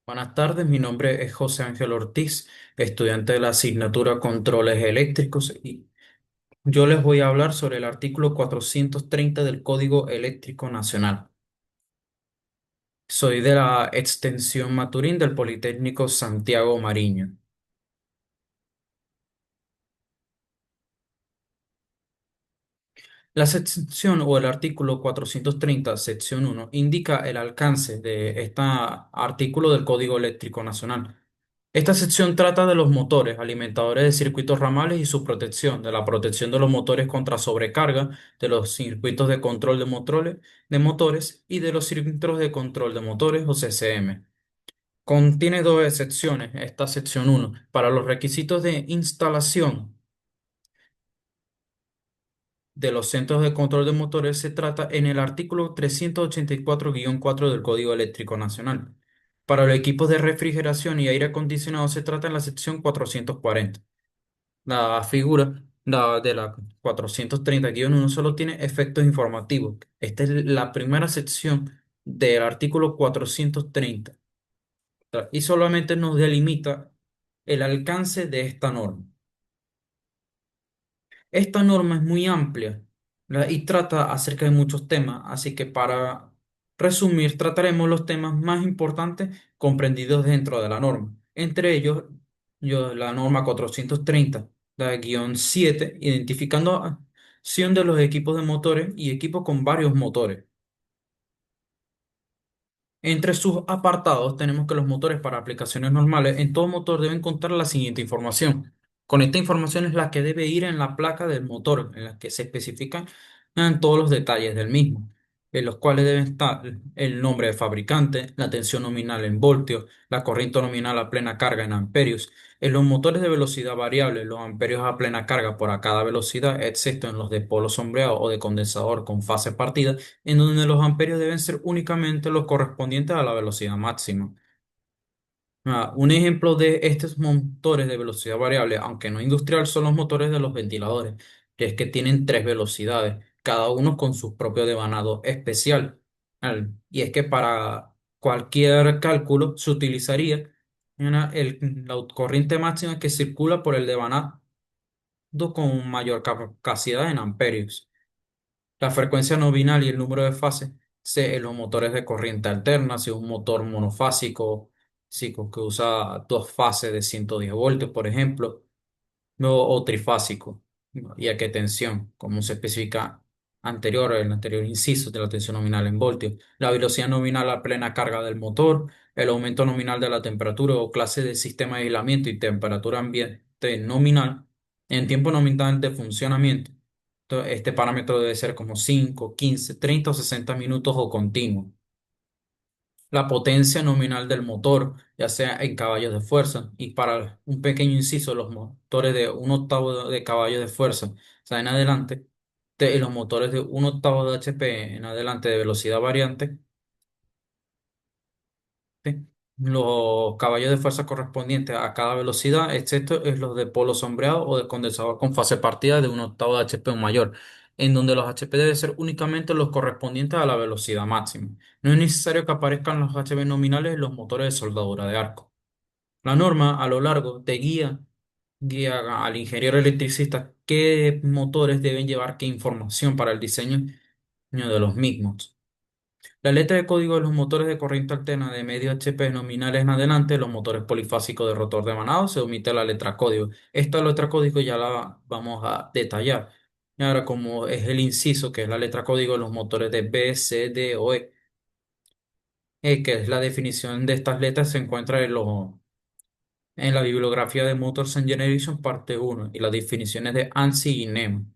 Buenas tardes, mi nombre es José Ángel Ortiz, estudiante de la asignatura Controles Eléctricos, y yo les voy a hablar sobre el artículo 430 del Código Eléctrico Nacional. Soy de la extensión Maturín del Politécnico Santiago Mariño. La sección o el artículo 430, sección uno, indica el alcance de este artículo del Código Eléctrico Nacional. Esta sección trata de los motores, alimentadores de circuitos ramales y su protección, de la protección de los motores contra sobrecarga, de los circuitos de control de motores y de los circuitos de control de motores o CCM. Contiene dos secciones, esta sección uno, para los requisitos de instalación de los centros de control de motores se trata en el artículo 384-4 del Código Eléctrico Nacional. Para los equipos de refrigeración y aire acondicionado se trata en la sección 440. La figura de la 430-1 solo tiene efectos informativos. Esta es la primera sección del artículo 430 y solamente nos delimita el alcance de esta norma. Esta norma es muy amplia, ¿verdad? Y trata acerca de muchos temas, así que para resumir, trataremos los temas más importantes comprendidos dentro de la norma. Entre ellos, la norma 430, la guión 7, identificando acción de los equipos de motores y equipos con varios motores. Entre sus apartados tenemos que los motores para aplicaciones normales en todo motor deben contar la siguiente información. Con esta información es la que debe ir en la placa del motor, en la que se especifican todos los detalles del mismo, en los cuales deben estar el nombre de fabricante, la tensión nominal en voltios, la corriente nominal a plena carga en amperios. En los motores de velocidad variable, los amperios a plena carga por a cada velocidad, excepto en los de polo sombreado o de condensador con fase partida en donde los amperios deben ser únicamente los correspondientes a la velocidad máxima. Un ejemplo de estos motores de velocidad variable, aunque no industrial, son los motores de los ventiladores, que es que tienen tres velocidades, cada uno con su propio devanado especial. Y es que para cualquier cálculo se utilizaría la corriente máxima que circula por el devanado con mayor capacidad en amperios. La frecuencia nominal y el número de fases en los motores de corriente alterna, si es un motor monofásico, que usa dos fases de 110 voltios, por ejemplo, o trifásico, ¿no? Y a qué tensión, como se especifica en el anterior inciso de la tensión nominal en voltios, la velocidad nominal a plena carga del motor, el aumento nominal de la temperatura o clase de sistema de aislamiento y temperatura ambiente nominal en tiempo nominal de funcionamiento. Este parámetro debe ser como 5, 15, 30 o 60 minutos o continuo. La potencia nominal del motor, ya sea en caballos de fuerza, y para un pequeño inciso, los motores de un octavo de caballos de fuerza, o sea, en adelante, los motores de un octavo de HP en adelante de velocidad variante, ¿sí? Los caballos de fuerza correspondientes a cada velocidad, excepto es los de polo sombreado o de condensador con fase partida de un octavo de HP o mayor, en donde los HP deben ser únicamente los correspondientes a la velocidad máxima. No es necesario que aparezcan los HP nominales en los motores de soldadura de arco. La norma a lo largo te guía al ingeniero electricista qué motores deben llevar qué información para el diseño de los mismos. La letra de código de los motores de corriente alterna de medio HP nominales en adelante, los motores polifásicos de rotor de Manado, se omite la letra código. Esta letra código ya la vamos a detallar. Y ahora, como es el inciso, que es la letra código de los motores de B, C, D o E, que es la definición de estas letras, se encuentra en la bibliografía de Motors and Generation, parte uno y las definiciones de ANSI y NEM.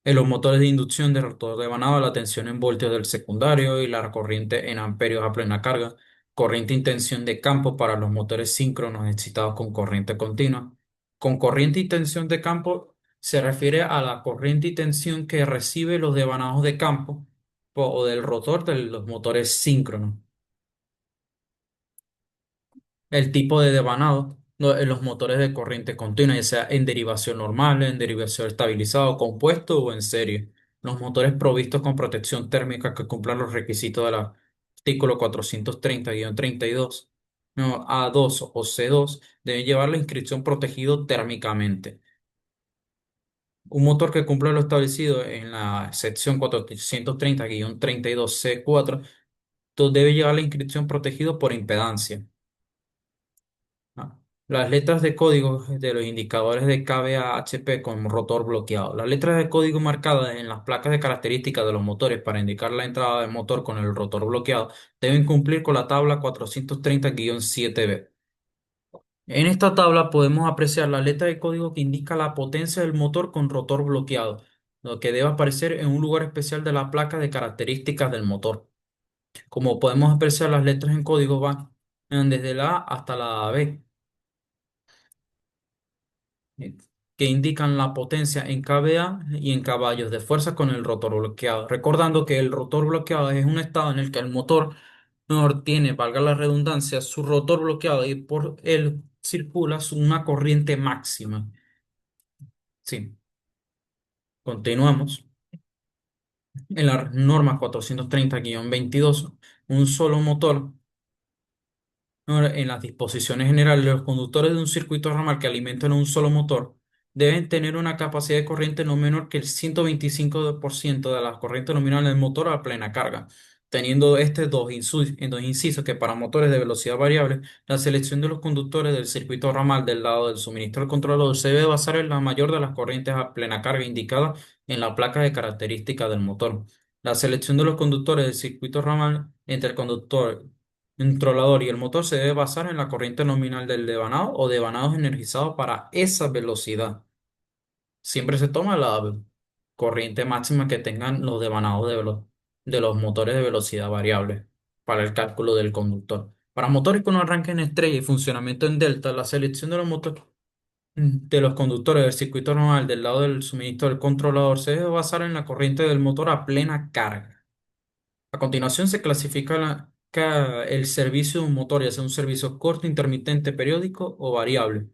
En los motores de inducción de rotor de Banado, la tensión en voltios del secundario y la corriente en amperios a plena carga. Corriente y tensión de campo para los motores síncronos excitados con corriente continua. Con corriente y tensión de campo se refiere a la corriente y tensión que recibe los devanados de campo o del rotor de los motores síncronos. El tipo de devanado en los motores de corriente continua, ya sea en derivación normal, en derivación estabilizado, compuesto o en serie. Los motores provistos con protección térmica que cumplan los requisitos del artículo 430-32. no, A2 o C2 debe llevar la inscripción protegido térmicamente. Un motor que cumpla lo establecido en la sección 430-32C4 debe llevar la inscripción protegido por impedancia. Ah, Las letras de código de los indicadores de KVA-HP con rotor bloqueado. Las letras de código marcadas en las placas de características de los motores para indicar la entrada del motor con el rotor bloqueado deben cumplir con la tabla 430-7B. En esta tabla podemos apreciar la letra de código que indica la potencia del motor con rotor bloqueado, lo que debe aparecer en un lugar especial de la placa de características del motor. Como podemos apreciar, las letras en código van desde la A hasta la B, eh, que indican la potencia en kVA y en caballos de fuerza con el rotor bloqueado. Recordando que el rotor bloqueado es un estado en el que el motor no tiene, valga la redundancia, su rotor bloqueado y por él circula una corriente máxima. Sí, continuamos. En la norma 430-22, un solo motor. Ahora, en las disposiciones generales, los conductores de un circuito ramal que alimentan un solo motor deben tener una capacidad de corriente no menor que el 125% de la corriente nominal del motor a plena carga, teniendo en dos incisos que para motores de velocidad variable, la selección de los conductores del circuito ramal del lado del suministro al controlador se debe basar en la mayor de las corrientes a plena carga indicada en la placa de características del motor. La selección de los conductores del circuito ramal entre el conductor controlador y el motor se debe basar en la corriente nominal del devanado o devanados energizados para esa velocidad. Siempre se toma la corriente máxima que tengan los devanados de los motores de velocidad variable para el cálculo del conductor. Para motores con arranque en estrella y funcionamiento en delta, la selección de los motores de los conductores del circuito normal del lado del suministro del controlador se debe basar en la corriente del motor a plena carga. A continuación se clasifica el servicio de un motor, ya sea un servicio corto, intermitente, periódico o variable.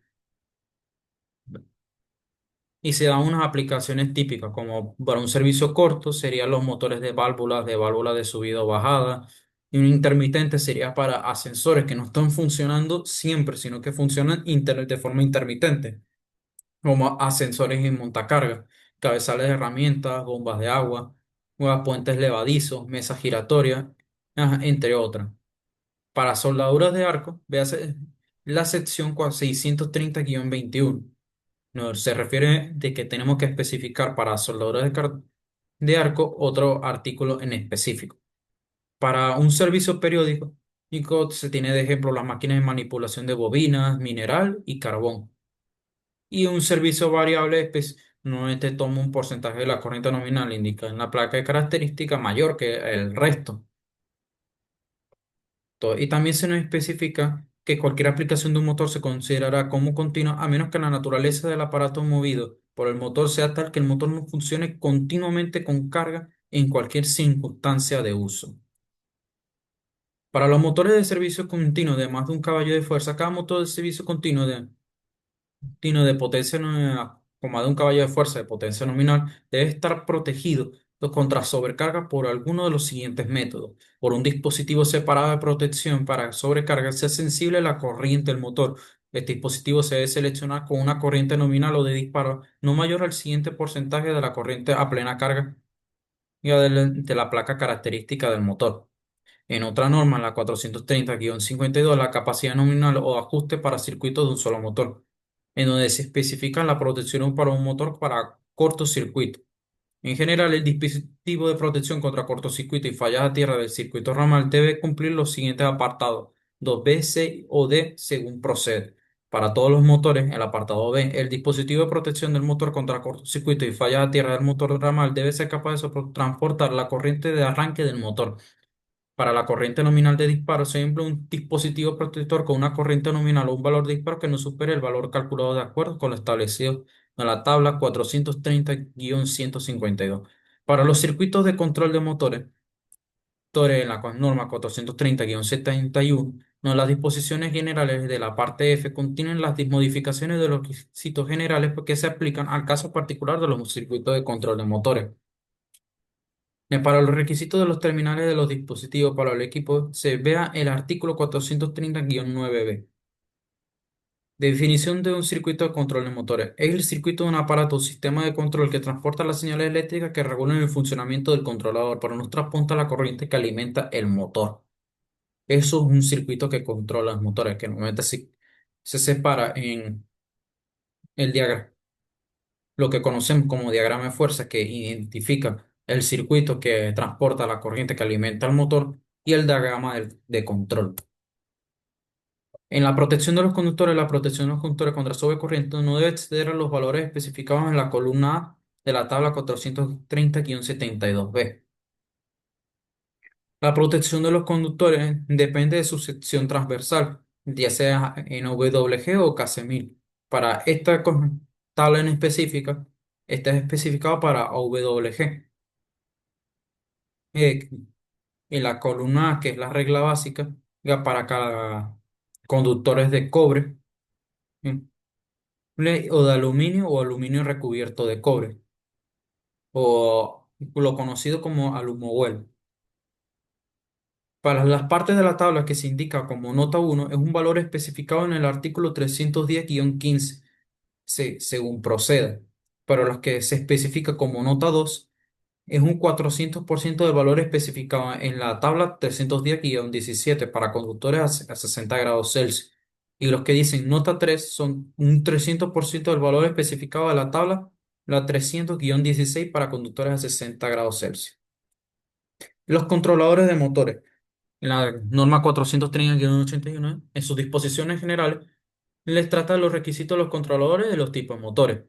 Y se dan unas aplicaciones típicas, como para un servicio corto serían los motores de válvulas de subida o bajada. Y un intermitente sería para ascensores que no están funcionando siempre, sino que funcionan de forma intermitente, como ascensores en montacargas, cabezales de herramientas, bombas de agua, puentes levadizos, mesas giratorias, entre otras. Para soldaduras de arco, véase la sección 630-21. No, se refiere de que tenemos que especificar para soldaduras de arco otro artículo en específico. Para un servicio periódico, se tiene de ejemplo las máquinas de manipulación de bobinas, mineral y carbón. Y un servicio variable normalmente toma un porcentaje de la corriente nominal indicada en la placa de característica mayor que el resto. Y también se nos especifica que cualquier aplicación de un motor se considerará como continua a menos que la naturaleza del aparato movido por el motor sea tal que el motor no funcione continuamente con carga en cualquier circunstancia de uso. Para los motores de servicio continuo de más de un caballo de fuerza, cada motor de servicio continuo de potencia con más de un caballo de fuerza de potencia nominal debe estar protegido contra sobrecarga por alguno de los siguientes métodos. Por un dispositivo separado de protección para sobrecarga, sea sensible a la corriente del motor. Este dispositivo se debe seleccionar con una corriente nominal o de disparo no mayor al siguiente porcentaje de la corriente a plena carga y de la placa característica del motor. En otra norma, la 430-52, la capacidad nominal o ajuste para circuitos de un solo motor, en donde se especifica la protección para un motor para cortocircuito. En general, el dispositivo de protección contra cortocircuito y fallas a tierra del circuito ramal debe cumplir los siguientes apartados: 2B, C o D, según procede. Para todos los motores, el apartado B, el dispositivo de protección del motor contra cortocircuito y fallas a tierra del motor ramal debe ser capaz de transportar la corriente de arranque del motor. Para la corriente nominal de disparo, se emplear un dispositivo protector con una corriente nominal o un valor de disparo que no supere el valor calculado de acuerdo con lo establecido en la tabla 430-152. Para los circuitos de control de motores, en la norma 430-71, no, las disposiciones generales de la parte F contienen las modificaciones de los requisitos generales que se aplican al caso particular de los circuitos de control de motores. Para los requisitos de los terminales de los dispositivos para el equipo, se vea el artículo 430-9b. Definición de un circuito de control de motores. Es el circuito de un aparato o sistema de control que transporta las señales eléctricas que regulan el funcionamiento del controlador, pero no transporta la corriente que alimenta el motor. Eso es un circuito que controla los motores, que normalmente se separa en el diagrama, lo que conocemos como diagrama de fuerza, que identifica el circuito que transporta la corriente que alimenta el motor, y el diagrama de control. En la protección de los conductores, la protección de los conductores contra sobrecorriente no debe exceder a los valores especificados en la columna A de la tabla 430-72b. La protección de los conductores depende de su sección transversal, ya sea en WG o KC1000. Para esta tabla en específica, esta es especificado para WG. Eh, en la columna A, que es la regla básica, ya para cada conductores de cobre, ¿sí? O de aluminio o aluminio recubierto de cobre, o lo conocido como alumovuelo. Para las partes de la tabla que se indica como nota 1 es un valor especificado en el artículo 310-15, según proceda. Para los que se especifica como nota 2 es un 400% del valor especificado en la tabla 310-17 para conductores a 60 grados Celsius. Y los que dicen nota 3 son un 300% del valor especificado de la tabla, la 300-16 para conductores a 60 grados Celsius. Los controladores de motores. En la norma 430-81, en sus disposiciones generales, les trata de los requisitos de los controladores de los tipos de motores.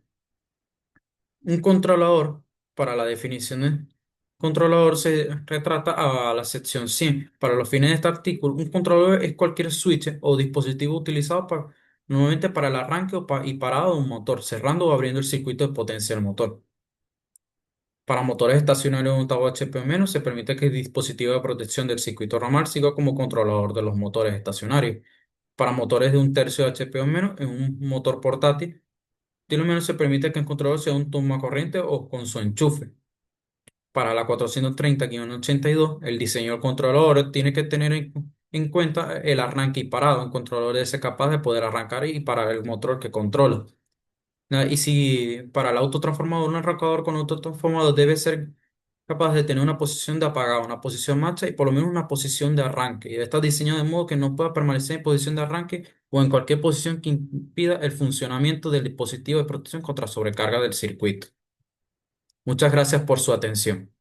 Un controlador, para la definición de controlador, se retrata a la sección 100. Para los fines de este artículo, un controlador es cualquier switch o dispositivo utilizado normalmente para el arranque y parado de un motor, cerrando o abriendo el circuito de potencia del motor. Para motores estacionarios de un octavo HP o menos, se permite que el dispositivo de protección del circuito ramal siga como controlador de los motores estacionarios. Para motores de un tercio de HP o menos, en un motor portátil, tiene menos se permite que el controlador sea un toma corriente o con su enchufe. Para la 430-82, el diseño del controlador tiene que tener en cuenta el arranque y parado. Un controlador debe ser capaz de poder arrancar y parar el motor que controla. Y si para el autotransformador, un arrancador con autotransformador debe ser capaz de tener una posición de apagado, una posición marcha y por lo menos una posición de arranque. Y debe estar diseñado de modo que no pueda permanecer en posición de arranque o en cualquier posición que impida el funcionamiento del dispositivo de protección contra sobrecarga del circuito. Muchas gracias por su atención.